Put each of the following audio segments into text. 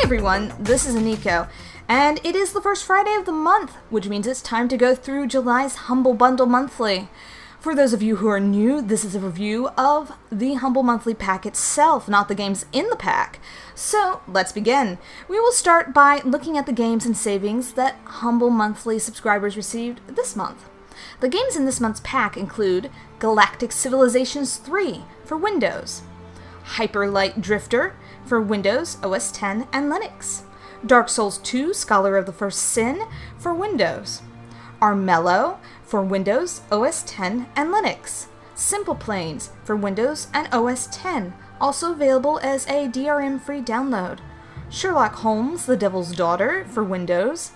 everyone, this is Aniko, and it is the first Friday of the month, which means it's time to go through July's Humble Bundle Monthly. For those of you who are new, this is a review of the Humble Monthly pack itself, not the games in the pack. So, let's begin. We will start by looking at the games and savings that Humble Monthly subscribers received this month. The games in this month's pack include Galactic Civilizations 3 for Windows, Hyper Light Drifter for Windows, OS X, and Linux, Dark Souls 2 Scholar of the First Sin for Windows, Armello for Windows, OS X, and Linux, Simple Planes for Windows and OS X, also available as a DRM-free download, Sherlock Holmes, The Devil's Daughter for Windows,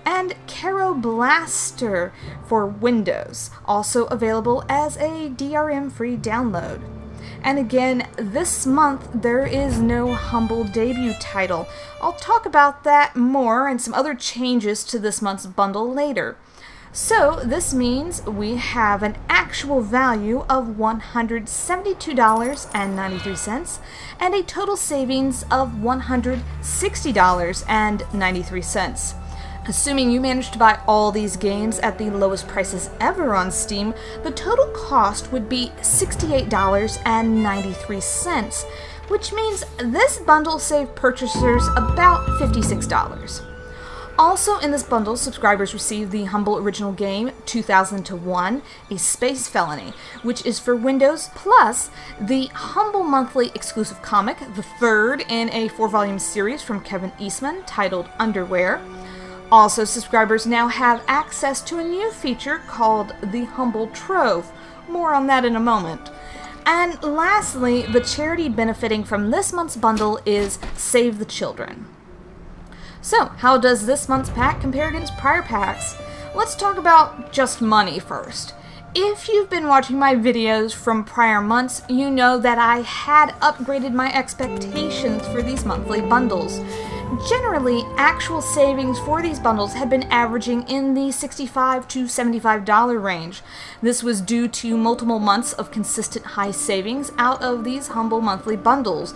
and Caro Blaster for Windows, also available as a DRM-free download. And again, this month there is no Humble debut title. I'll talk about that more and some other changes to this month's bundle later. So this means we have an actual value of $172.93 and a total savings of $160.93. Assuming you managed to buy all these games at the lowest prices ever on Steam, the total cost would be $68.93, which means this bundle saved purchasers about $56. Also in this bundle, subscribers receive the Humble original game 2001, A Space Felony, which is for Windows, plus the Humble Monthly exclusive comic, the third in a 4-volume series from Kevin Eastman titled Underwear. Also, subscribers now have access to a new feature called the Humble Trove. More on that in a moment. And lastly, the charity benefiting from this month's bundle is Save the Children. So, how does this month's pack compare against prior packs? Let's talk about just money first. If you've been watching my videos from prior months, you know that I had upgraded my expectations for these monthly bundles. Generally, actual savings for these bundles had been averaging in the $65 to $75 range. This was due to multiple months of consistent high savings out of these Humble monthly bundles.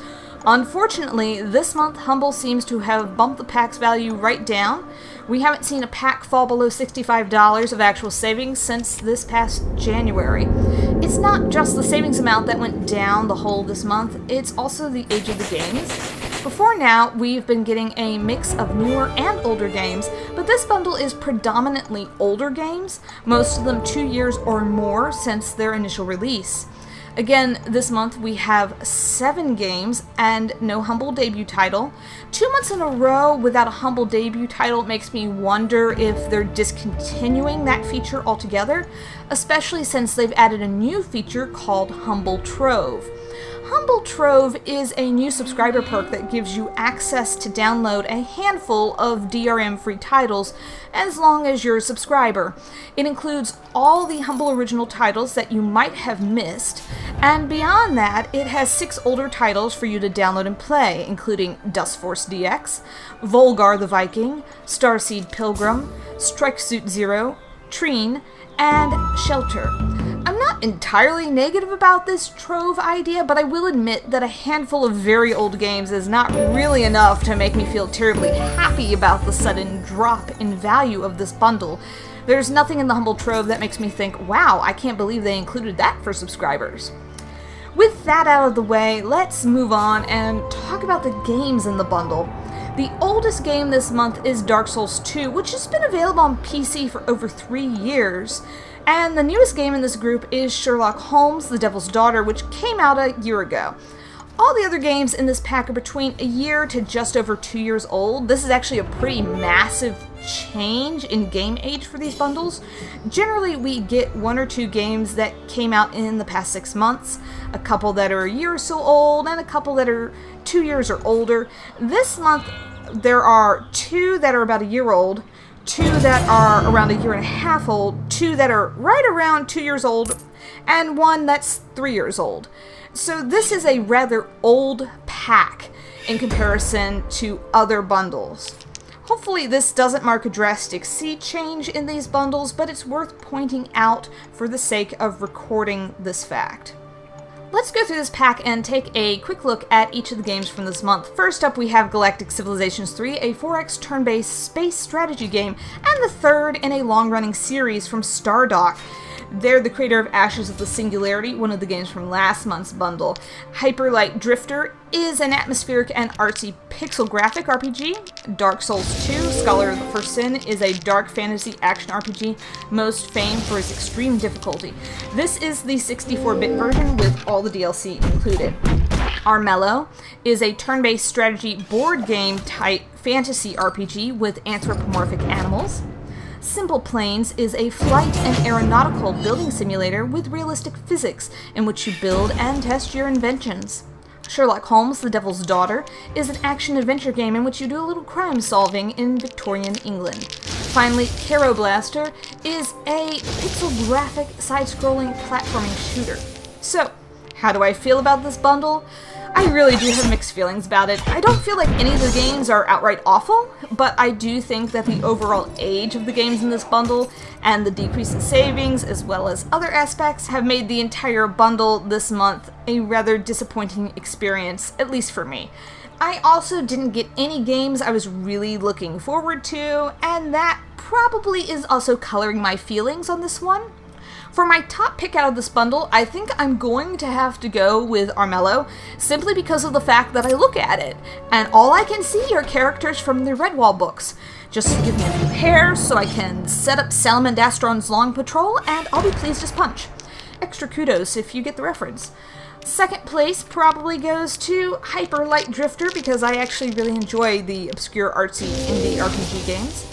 Unfortunately, this month Humble seems to have bumped the pack's value right down. We haven't seen a pack fall below $65 of actual savings since this past January. It's not just the savings amount that went down the whole this month, it's also the age of the games. Before now, we've been getting a mix of newer and older games, but this bundle is predominantly older games, most of them 2 years or more since their initial release. Again, this month we have 7 games and no Humble debut title. 2 months in a row without a Humble debut title makes me wonder if they're discontinuing that feature altogether, especially since they've added a new feature called Humble Trove. Humble Trove is a new subscriber perk that gives you access to download a handful of DRM-free titles as long as you're a subscriber. It includes all the Humble original titles that you might have missed, and beyond that, it has 6 older titles for you to download and play, including Dust Force DX, Volgar the Viking, Starseed Pilgrim, Strike Suit Zero, Treen, and Shelter. I'm not entirely negative about this Trove idea, but I will admit that a handful of very old games is not really enough to make me feel terribly happy about the sudden drop in value of this bundle. There's nothing in the Humble Trove that makes me think, wow, I can't believe they included that for subscribers. With that out of the way, let's move on and talk about the games in the bundle. The oldest game this month is Dark Souls 2, which has been available on PC for over 3 years. And the newest game in this group is Sherlock Holmes, The Devil's Daughter, which came out a year ago. All the other games in this pack are between a year to just over 2 years old. This is actually a pretty massive change in game age for these bundles. Generally, we get 1 or 2 games that came out in the past 6 months, a couple that are a year or so old, and a couple that are 2 years or older. This month, there are 2 that are about a year old, 2 that are around a year and a half old, 2 that are right around 2 years old, and 1 that's 3 years old. So this is a rather old pack in comparison to other bundles. Hopefully this doesn't mark a drastic sea change in these bundles, but it's worth pointing out for the sake of recording this fact. Let's go through this pack and take a quick look at each of the games from this month. First up, we have Galactic Civilizations 3, a 4X turn-based space strategy game, and the third in a long-running series from Stardock. They're the creator of Ashes of the Singularity, one of the games from last month's bundle. Hyperlight Drifter is an atmospheric and artsy pixel graphic RPG. Dark Souls 2, Scholar of the First Sin, is a dark fantasy action RPG, most famed for its extreme difficulty. This is the 64-bit version with all the DLC included. Armello is a turn-based strategy board game type fantasy RPG with anthropomorphic animals. Simple Planes is a flight and aeronautical building simulator with realistic physics in which you build and test your inventions. Sherlock Holmes, The Devil's Daughter, is an action-adventure game in which you do a little crime solving in Victorian England. Finally, Caro Blaster is a pixel-graphic side-scrolling platforming shooter. So, how do I feel about this bundle? I really do have mixed feelings about it. I don't feel like any of the games are outright awful, but I do think that the overall age of the games in this bundle and the decrease in savings, as well as other aspects, have made the entire bundle this month a rather disappointing experience, at least for me. I also didn't get any games I was really looking forward to, and that probably is also coloring my feelings on this one. For my top pick out of this bundle, I think I'm going to have to go with Armello, simply because of the fact that I look at it, and all I can see are characters from the Redwall books. Just give me a few hairs so I can set up Salamandastron's long patrol, and I'll be pleased as punch. Extra kudos if you get the reference. Second place probably goes to Hyperlight Drifter, because I actually really enjoy the obscure artsy indie RPG games.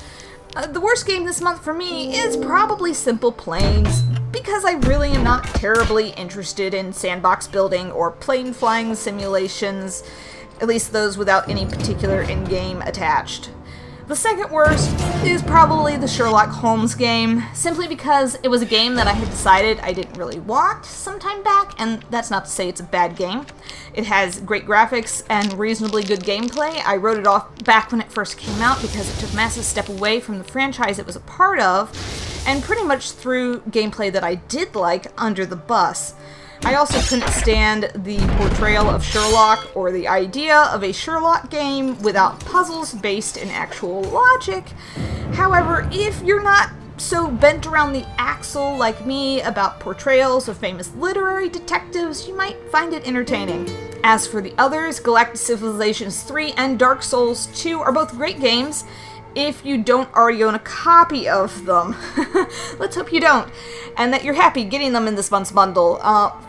The worst game this month for me is probably Simple Planes, because I really am not terribly interested in sandbox building or plane flying simulations, at least those without any particular in-game attached. The second worst is probably the Sherlock Holmes game, simply because it was a game that I had decided I didn't really want some time back, and that's not to say it's a bad game. It has great graphics and reasonably good gameplay. I wrote it off back when it first came out because it took a massive step away from the franchise it was a part of, and pretty much threw gameplay that I did like under the bus. I also couldn't stand the portrayal of Sherlock or the idea of a Sherlock game without puzzles based in actual logic. However, if you're not so bent around the axle like me about portrayals of famous literary detectives, you might find it entertaining. As for the others, Galactic Civilizations 3 and Dark Souls 2 are both great games, if you don't already own a copy of them. Let's hope you don't, and that you're happy getting them in this month's bundle.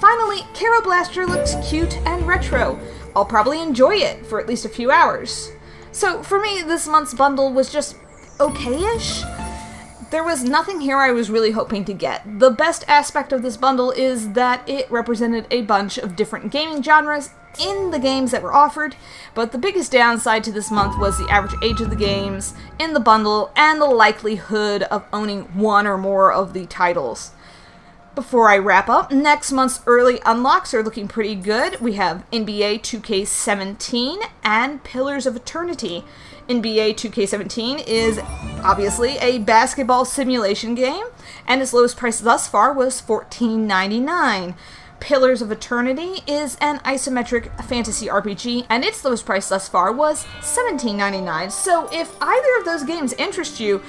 Finally, Caro Blaster looks cute and retro. I'll probably enjoy it for at least a few hours. So for me, this month's bundle was just okay-ish. There was nothing here I was really hoping to get. The best aspect of this bundle is that it represented a bunch of different gaming genres in the games that were offered, but the biggest downside to this month was the average age of the games in the bundle and the likelihood of owning one or more of the titles. Before I wrap up, next month's early unlocks are looking pretty good. We have NBA 2K17 and Pillars of Eternity. NBA 2K17 is obviously a basketball simulation game, and its lowest price thus far was $14.99. Pillars of Eternity is an isometric fantasy RPG, and its lowest price thus far was $17.99. So if either of those games interest you,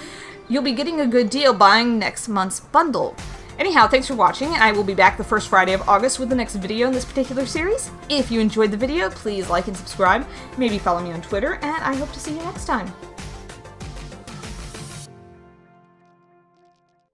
you'll be getting a good deal buying next month's bundle. Anyhow, thanks for watching, and I will be back the first Friday of August with the next video in this particular series. If you enjoyed the video, please like and subscribe, maybe follow me on Twitter, and I hope to see you next time.